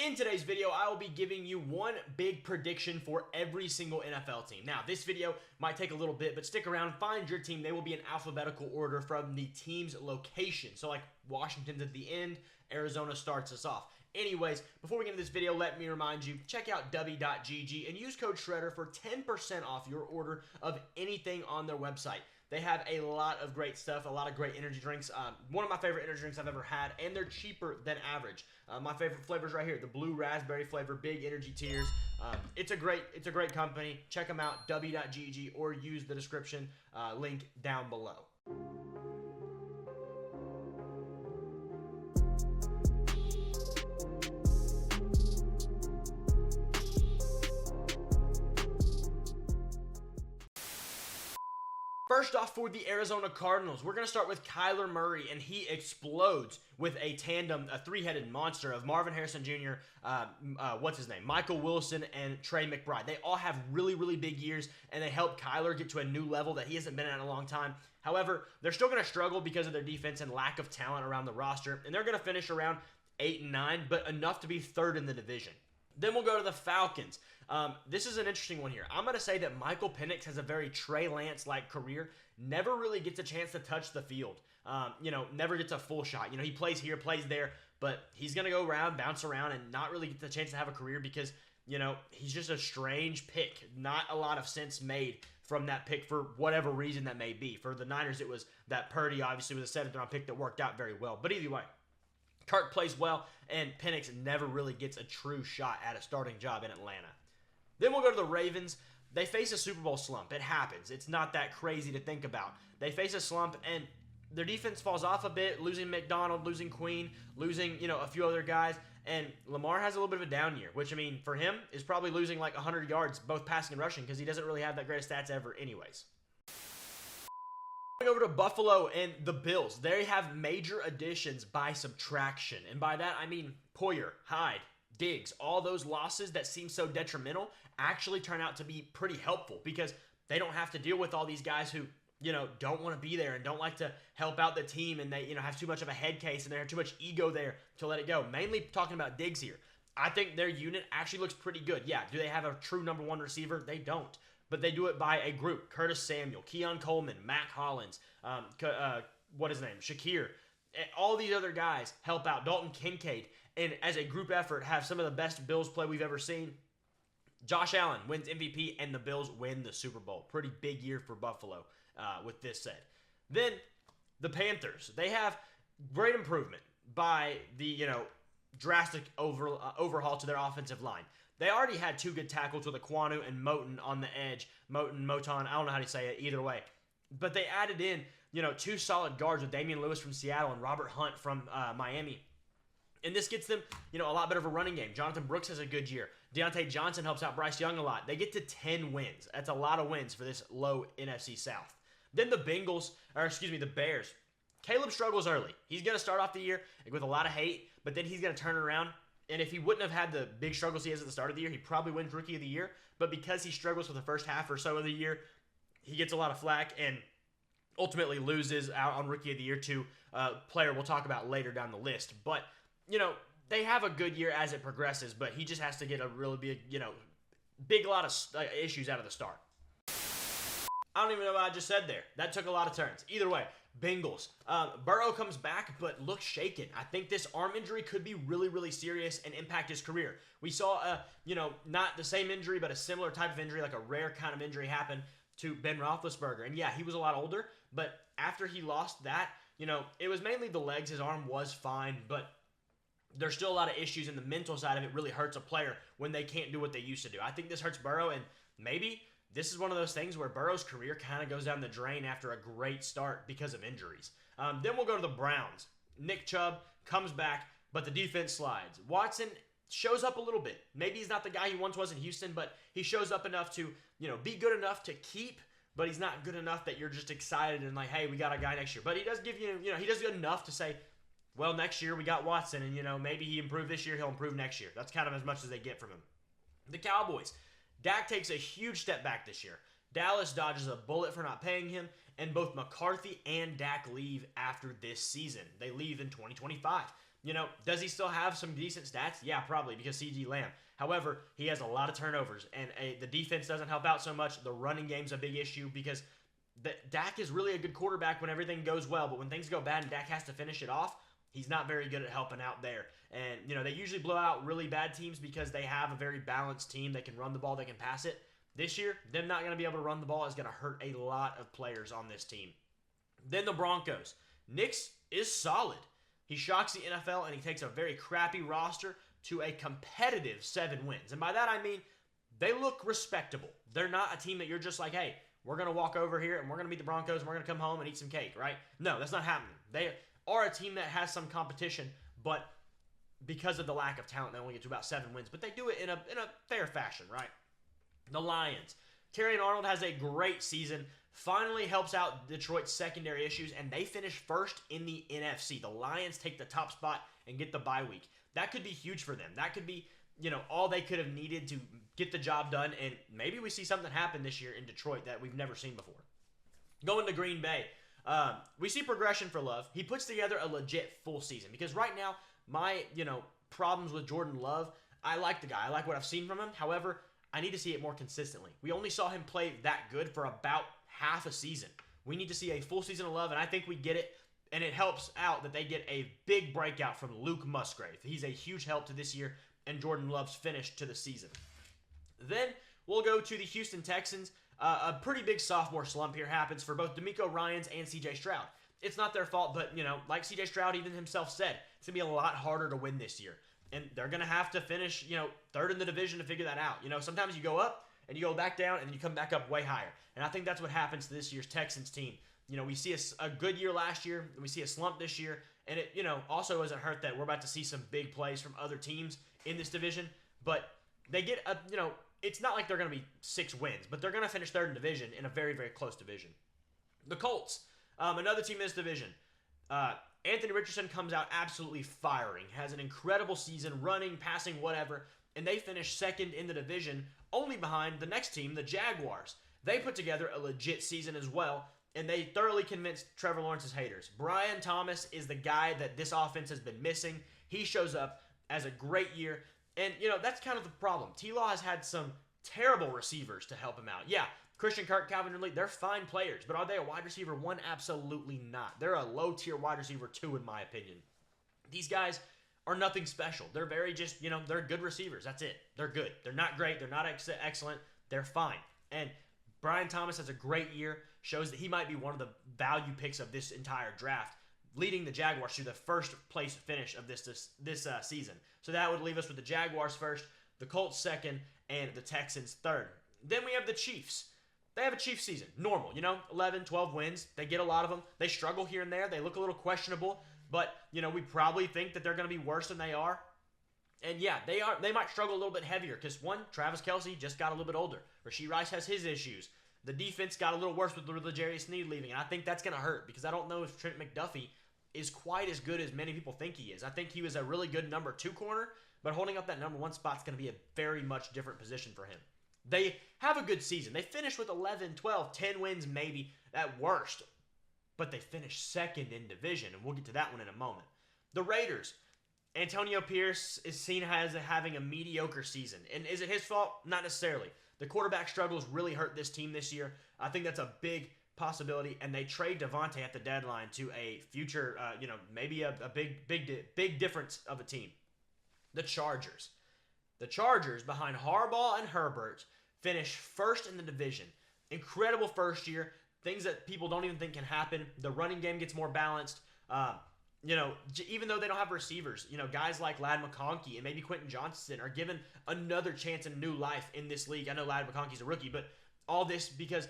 In today's video, I will be giving you one big prediction for every single NFL team. Now, this video might take a little bit, but stick around, find your team. They will be in alphabetical order from the team's location. So like Washington's at the end, Arizona starts us off. Anyways, before we get into this video, let me remind you, check out w.gg and use code SHREDDER for 10% off your order of anything on their website. They have a lot of great stuff, a lot of great energy drinks. One of my favorite energy drinks I've ever had, and they're cheaper than average. My favorite flavors right here, the blue raspberry flavor, big energy tears. It's a great company. Check them out, w.gg, or use the description link down below. First off, for the Arizona Cardinals, we're going to start with Kyler Murray, and he explodes with a tandem, a three-headed monster of Marvin Harrison Jr., Michael Wilson, and Trey McBride. They all have really, really big years, and they help Kyler get to a new level that he hasn't been at in a long time. However, they're still going to struggle because of their defense and lack of talent around the roster, and they're going to finish around 8-9, but enough to be third in the division. Then we'll go to the Falcons. This is an interesting one here. I'm going to say that Michael Penix has a very Trey Lance-like career. Never really gets a chance to touch the field. Never gets a full shot. He plays here, plays there, but he's going to go around, bounce around, and not really get the chance to have a career because, he's just a strange pick. Not a lot of sense made from that pick for whatever reason that may be. For the Niners, it was that Purdy obviously was a 7th-round pick that worked out very well. But either way, Kirk plays well, and Penix never really gets a true shot at a starting job in Atlanta. Then we'll go to the Ravens. They face a Super Bowl slump. It happens. It's not that crazy to think about. They face a slump, and their defense falls off a bit, losing McDonald, losing Queen, losing, a few other guys, and Lamar has a little bit of a down year, which, for him, is probably losing like 100 yards, both passing and rushing, because he doesn't really have that great of stats ever anyways. Going over to Buffalo and the Bills. They have major additions by subtraction. And by that, I mean Poyer, Hyde, Diggs. All those losses that seem so detrimental actually turn out to be pretty helpful because they don't have to deal with all these guys who, don't want to be there and don't like to help out the team, and they, have too much of a head case and they have too much ego there to let it go. Mainly talking about Diggs here. I think their unit actually looks pretty good. Yeah, do they have a true number one receiver? They don't. But they do it by a group. Curtis Samuel, Keon Coleman, Mac Hollins, Shakir. All these other guys help out. Dalton Kincaid. And as a group effort, have some of the best Bills play we've ever seen. Josh Allen wins MVP, and the Bills win the Super Bowl. Pretty big year for Buffalo with this said. Then the Panthers. They have great improvement by the, drastic overhaul to their offensive line. They already had two good tackles with Aquanu and Moton on the edge. Moton, I don't know how to say it either way. But they added in, two solid guards with Damian Lewis from Seattle and Robert Hunt from Miami. And this gets them, a lot better of a running game. Jonathan Brooks has a good year. Deontay Johnson helps out Bryce Young a lot. They get to 10 wins. That's a lot of wins for this low NFC South. Then the Bears. Caleb struggles early. He's going to start off the year with a lot of hate, but then he's going to turn it around. And if he wouldn't have had the big struggles he has at the start of the year, he probably wins Rookie of the Year. But because he struggles for the first half or so of the year, he gets a lot of flack and ultimately loses out on Rookie of the Year to a player we'll talk about later down the list. But, they have a good year as it progresses, but he just has to get a really big lot of issues out of the start. I don't even know what I just said there. That took a lot of turns. Either way, Bengals. Burrow comes back, but looks shaken. I think this arm injury could be really, really serious and impact his career. We saw, not the same injury, but a similar type of injury, like a rare kind of injury happen to Ben Roethlisberger. And yeah, he was a lot older, but after he lost that, it was mainly the legs. His arm was fine, but there's still a lot of issues, and the mental side of it really hurts a player when they can't do what they used to do. I think this hurts Burrow, and maybe this is one of those things where Burrow's career kind of goes down the drain after a great start because of injuries. Then we'll go to the Browns. Nick Chubb comes back, but the defense slides. Watson shows up a little bit. Maybe he's not the guy he once was in Houston, but he shows up enough to, be good enough to keep, but he's not good enough that you're just excited and like, hey, we got a guy next year. But he does give you, he does good enough to say, well, next year we got Watson, and, maybe he improved this year, he'll improve next year. That's kind of as much as they get from him. The Cowboys. Dak takes a huge step back this year. Dallas dodges a bullet for not paying him, and both McCarthy and Dak leave after this season. They leave in 2025. Does he still have some decent stats? Yeah, probably, because C.G. Lamb. However, he has a lot of turnovers, and the defense doesn't help out so much. The running game's a big issue because Dak is really a good quarterback when everything goes well, but when things go bad and Dak has to finish it off, he's not very good at helping out there. And, they usually blow out really bad teams because they have a very balanced team. They can run the ball, they can pass it. This year, them not going to be able to run the ball is going to hurt a lot of players on this team. Then the Broncos. Nix is solid. He shocks the NFL, and he takes a very crappy roster to a competitive 7 wins. And by that, I mean they look respectable. They're not a team that you're just like, hey, we're going to walk over here, and we're going to beat the Broncos, and we're going to come home and eat some cake, right? No, that's not happening. They are a team that has some competition, but because of the lack of talent, they only get to about 7 wins. But they do it in a fair fashion, right? The Lions. Terrion Arnold has a great season. Finally helps out Detroit's secondary issues, and they finish first in the NFC. The Lions take the top spot and get the bye week. That could be huge for them. That could be, all they could have needed to get the job done, and maybe we see something happen this year in Detroit that we've never seen before. Going to Green Bay. We see progression for Love. He puts together a legit full season because right now, my, problems with Jordan Love, I like the guy. I like what I've seen from him. However, I need to see it more consistently. We only saw him play that good for about half a season. We need to see a full season of Love, and I think we get it, and it helps out that they get a big breakout from Luke Musgrave. He's a huge help to this year, and Jordan Love's finish to the season. Then we'll go to the Houston Texans. A pretty big sophomore slump here happens for both DeMeco Ryans and C.J. Stroud. It's not their fault, but, like C.J. Stroud even himself said, it's going to be a lot harder to win this year. And they're going to have to finish, third in the division to figure that out. Sometimes you go up and you go back down and then you come back up way higher. And I think that's what happens to this year's Texans team. We see a good year last year, and we see a slump this year. And it, also doesn't hurt that we're about to see some big plays from other teams in this division. But they get, it's not like they're going to be 6 wins, but they're going to finish third in division in a very, very close division. The Colts, another team in this division. Anthony Richardson comes out absolutely firing, has an incredible season, running, passing, whatever, and they finish second in the division, only behind the next team, the Jaguars. They put together a legit season as well, and they thoroughly convinced Trevor Lawrence's haters. Brian Thomas is the guy that this offense has been missing. He shows up as a great year, and, that's kind of the problem. T-Law has had some terrible receivers to help him out. Yeah, Christian Kirk, Calvin Ridley, they're fine players, but are they a wide receiver 1? Absolutely not. They're a low-tier wide receiver 2, in my opinion. These guys are nothing special. They're very just, they're good receivers. That's it. They're good. They're not great. They're not excellent. They're fine. And Brian Thomas has a great year, shows that he might be one of the value picks of this entire draft, leading the Jaguars to the first place finish of this season. So that would leave us with the Jaguars first, the Colts second, and the Texans third. Then we have the Chiefs. They have a Chiefs season. Normal, 11, 12 wins. They get a lot of them. They struggle here and there. They look a little questionable, but, we probably think that they're going to be worse than they are. And yeah, they are. They might struggle a little bit heavier because, one, Travis Kelce just got a little bit older. Rashee Rice has his issues. The defense got a little worse with L'Jarius Sneed leaving, and I think that's going to hurt because I don't know if Trent McDuffie is quite as good as many people think he is. I think he was a really good number 2 corner, but holding up that number 1 spot is going to be a very much different position for him. They have a good season. They finished with 11, 12, 10 wins maybe at worst, but they finished second in division, and we'll get to that one in a moment. The Raiders, Antonio Pierce is seen as having a mediocre season, and is it his fault? Not necessarily. The quarterback struggles really hurt this team this year. I think that's a big possibility, and they trade Devontae at the deadline to a future, maybe a big difference of a team. The Chargers. The Chargers, behind Harbaugh and Herbert, finish first in the division. Incredible first year. Things that people don't even think can happen. The running game gets more balanced. Even though they don't have receivers, guys like Ladd McConkey and maybe Quentin Johnston are given another chance and new life in this league. I know Ladd McConkey's a rookie, but all this because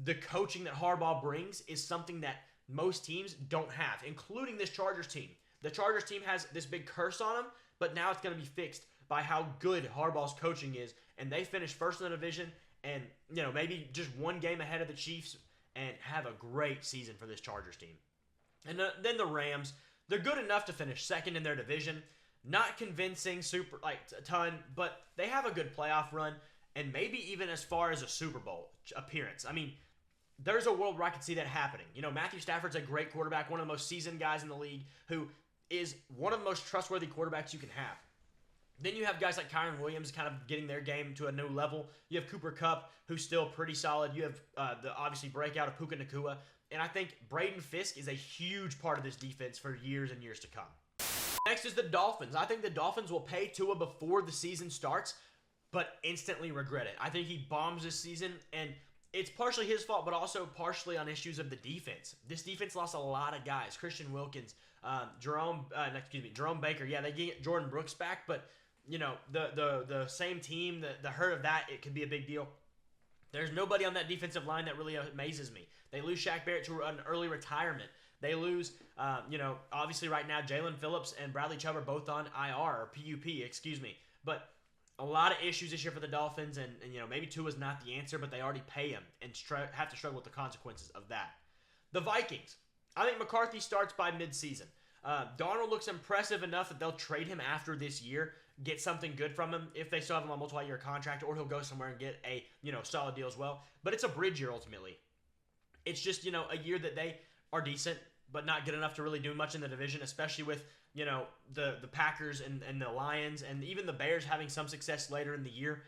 the coaching that Harbaugh brings is something that most teams don't have, including this Chargers team. The Chargers team has this big curse on them, but now it's going to be fixed by how good Harbaugh's coaching is, and they finish first in the division and, maybe just 1 game ahead of the Chiefs and have a great season for this Chargers team. And then the Rams, they're good enough to finish second in their division. Not convincing a ton, but they have a good playoff run and maybe even as far as a Super Bowl appearance. I mean, there's a world where I could see that happening. Matthew Stafford's a great quarterback, one of the most seasoned guys in the league who is one of the most trustworthy quarterbacks you can have. Then you have guys like Kyron Williams kind of getting their game to a new level. You have Cooper Kupp, who's still pretty solid. You have the obviously breakout of Puka Nacua. And I think Braden Fisk is a huge part of this defense for years and years to come. Next is the Dolphins. I think the Dolphins will pay Tua before the season starts, but instantly regret it. I think he bombs this season, and it's partially his fault, but also partially on issues of the defense. This defense lost a lot of guys. Christian Wilkins, Jerome Baker. Yeah, they get Jordan Brooks back, but you know, the same team, the hurt of that, it could be a big deal. There's nobody on that defensive line that really amazes me. They lose Shaq Barrett to an early retirement. They lose, obviously right now, Jalen Phillips and Bradley Chubb are both on IR, or PUP, excuse me. But a lot of issues this year for the Dolphins, and maybe Tua's not the answer, but they already pay him and have to struggle with the consequences of that. The Vikings. I think McCarthy starts by midseason. Darnold looks impressive enough that they'll trade him after this year, get something good from him if they still have him on a multi-year contract, or he'll go somewhere and get a solid deal as well. But it's a bridge year ultimately. It's just a year that they are decent, but not good enough to really do much in the division, especially with the Packers and the Lions and even the Bears having some success later in the year.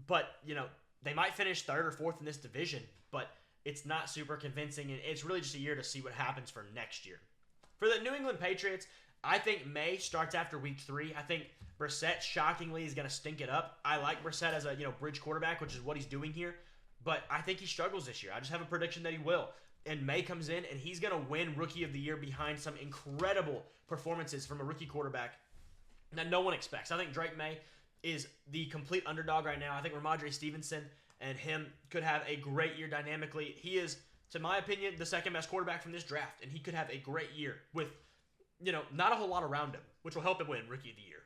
But they might finish third or fourth in this division, but it's not super convincing, and it's really just a year to see what happens for next year. For the New England Patriots, I think May starts after week 3. I think Brissett, shockingly, is going to stink it up. I like Brissett as a bridge quarterback, which is what he's doing here. But I think he struggles this year. I just have a prediction that he will. And May comes in, and he's going to win Rookie of the Year behind some incredible performances from a rookie quarterback that no one expects. I think Drake May is the complete underdog right now. I think Ramondre Stevenson and him could have a great year dynamically. He is, to my opinion, the second best quarterback from this draft, and he could have a great year with, not a whole lot around him, which will help him win Rookie of the Year.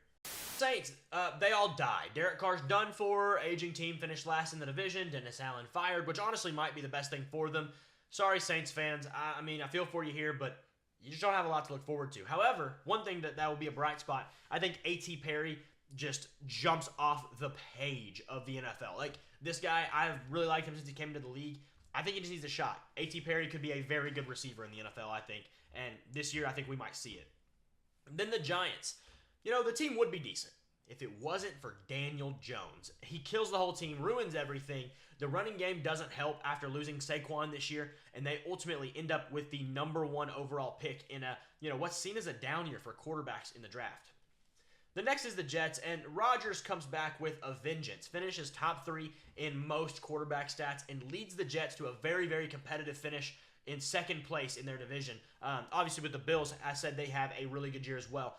Saints, they all died. Derek Carr's done for. Aging team finished last in the division. Dennis Allen fired, which honestly might be the best thing for them. Sorry, Saints fans. I mean, I feel for you here, but you just don't have a lot to look forward to. However, one thing that will be a bright spot, I think A.T. Perry just jumps off the page of the NFL. Like, this guy, I've really liked him since he came into the league. I think he just needs a shot. A.T. Perry could be a very good receiver in the NFL, I think. And this year, I think we might see it. And then the Giants. The team would be decent if it wasn't for Daniel Jones. He kills the whole team, ruins everything. The running game doesn't help after losing Saquon this year, and they ultimately end up with the number 1 overall pick in what's seen as a down year for quarterbacks in the draft. The next is the Jets, and Rodgers comes back with a vengeance, finishes top 3 in most quarterback stats, and leads the Jets to a very, very competitive finish in second place in their division. Obviously, with the Bills, I said they have a really good year as well.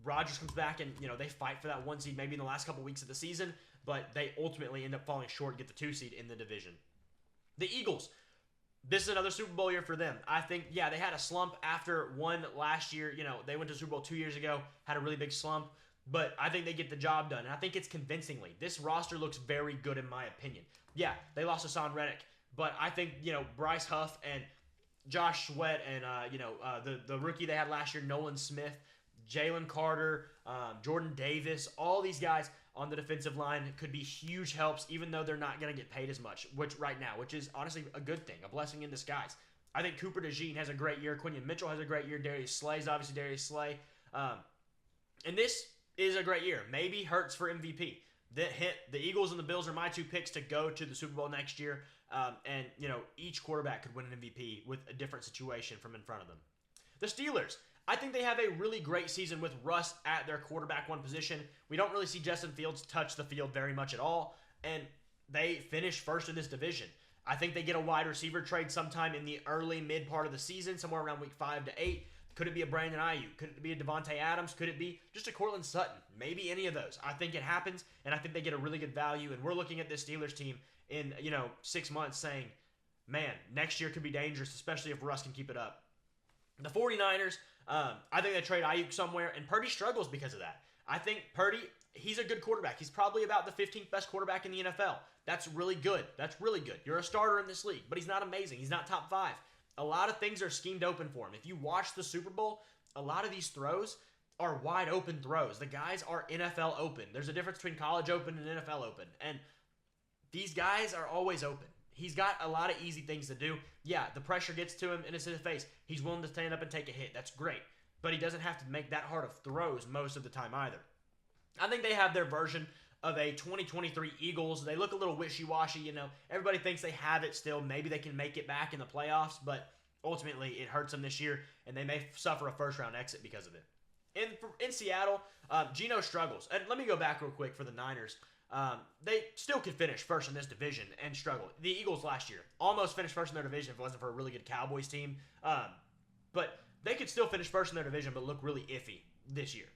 Rodgers comes back and, they fight for that 1 seed maybe in the last couple weeks of the season, but they ultimately end up falling short and get the 2 seed in the division. The Eagles, this is another Super Bowl year for them. I think, they had a slump after one last year. They went to Super Bowl 2 years ago, had a really big slump, but I think they get the job done, and I think it's convincingly. This roster looks very good in my opinion. Yeah, they lost Hassan Reddick, but I think, Bryce Huff and Josh Sweat and, the rookie they had last year, Nolan Smith, Jalen Carter, Jordan Davis, all these guys on the defensive line could be huge helps, even though they're not going to get paid as much, which is honestly a good thing, a blessing in disguise. I think Cooper DeJean has a great year. Quinion Mitchell has a great year. Darius Slay is obviously Darius Slay. And this is a great year. Maybe Hurts for MVP. The Eagles and the Bills are my 2 picks to go to the Super Bowl next year. And each quarterback could win an MVP with a different situation from in front of them. The Steelers, I think they have a really great season with Russ at their quarterback 1 position. We don't really see Justin Fields touch the field very much at all, and they finish first in this division. I think they get a wide receiver trade sometime in the early, mid part of the season, somewhere around week 5 to 8. Could it be a Brandon Ayuk? Could it be a Devontae Adams? Could it be just a Cortland Sutton? Maybe any of those. I think it happens, and I think they get a really good value, and we're looking at this Steelers team in 6 months saying, man, next year could be dangerous, especially if Russ can keep it up. The 49ers, I think they trade Ayuk somewhere, and Purdy struggles because of that. I think Purdy, he's a good quarterback. He's probably about the 15th best quarterback in the NFL. That's really good. You're a starter in this league, but he's not amazing. He's not top 5. A lot of things are schemed open for him. If you watch the Super Bowl, a lot of these throws are wide open throws. The guys are NFL open. There's a difference between college open and NFL open, and these guys are always open. He's got a lot of easy things to do. Yeah, the pressure gets to him and it's in his face. He's willing to stand up and take a hit. That's great. But he doesn't have to make that hard of throws most of the time either. I think they have their version of a 2023 Eagles. They look a little wishy-washy, you know. Everybody thinks they have it still. Maybe they can make it back in the playoffs, but ultimately it hurts them this year, and they may suffer a first-round exit because of it. In Seattle, Geno struggles. And let me go back real quick for the Niners. They still could finish first in this division and struggle. The Eagles last year almost finished first in their division if it wasn't for a really good Cowboys team. But they could still finish first in their division but look really iffy this year.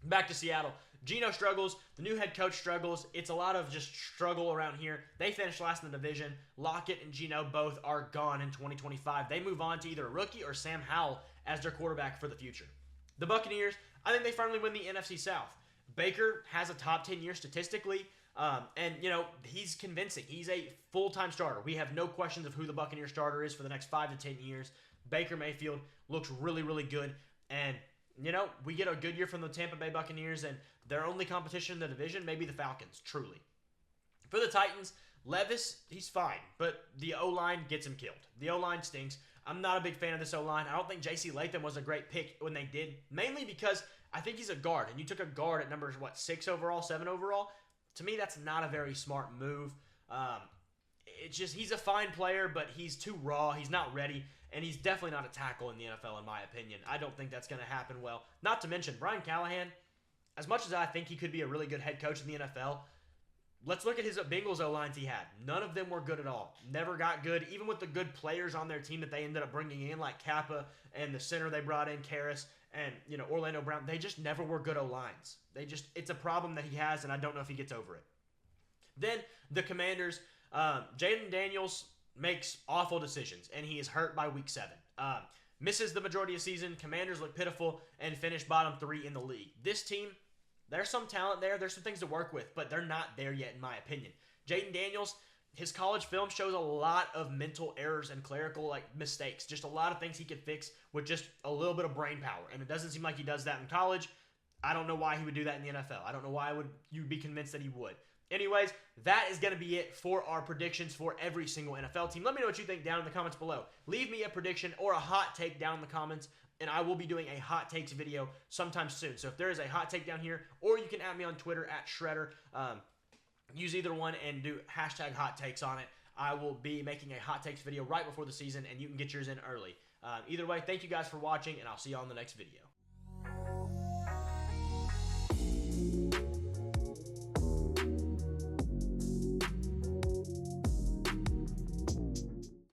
Back to Seattle. Geno struggles. The new head coach struggles. It's a lot of just struggle around here. They finished last in the division. Lockett and Geno both are gone in 2025. They move on to either a rookie or Sam Howell as their quarterback for the future. The Buccaneers, I think they firmly win the NFC South. Baker has a top 10 year statistically, and, you know, he's convincing. He's a full-time starter. We have no questions of who the Buccaneer starter is for the next 5 to 10 years. Baker Mayfield looks really, really good, and you know, we get a good year from the Tampa Bay Buccaneers, and their only competition in the division may be the Falcons, truly. For the Titans, Levis, he's fine, but the O-line gets him killed. The O-line stinks. I'm not a big fan of this O-line. I don't think J.C. Latham was a great pick when they did, mainly because I think he's a guard, and you took a guard at numbers, 6 overall, 7 overall? To me, that's not a very smart move. It's just, he's a fine player, but he's too raw. He's not ready. And he's definitely not a tackle in the NFL, in my opinion. I don't think that's going to happen well. Not to mention, Brian Callahan, as much as I think he could be a really good head coach in the NFL, let's look at his Bengals O-lines he had. None of them were good at all. Never got good. Even with the good players on their team that they ended up bringing in, like Kappa and the center they brought in, Karras, and, you know, Orlando Brown, they just never were good O-lines. It's a problem that he has, and I don't know if he gets over it. Then, the Commanders, Jaden Daniels makes awful decisions, and he is hurt by week 7. Misses the majority of the season. Commanders look pitiful and finish bottom 3 in the league. This team, there's some talent there. There's some things to work with, but they're not there yet, in my opinion. Jaden Daniels, his college film shows a lot of mental errors and clerical mistakes. Just a lot of things he could fix with just a little bit of brain power, and it doesn't seem like he does that in college. I don't know why he would do that in the NFL. I don't know why you'd be convinced that he would. Anyways, that is going to be it for our predictions for every single NFL team. Let me know what you think down in the comments below. Leave me a prediction or a hot take down in the comments, and I will be doing a hot takes video sometime soon. So if there is a hot take down here, or you can add me on Twitter at Shredder. Use either one and do hashtag hot takes on it. I will be making a hot takes video right before the season, and you can get yours in early. Either way, thank you guys for watching, and I'll see you on the next video.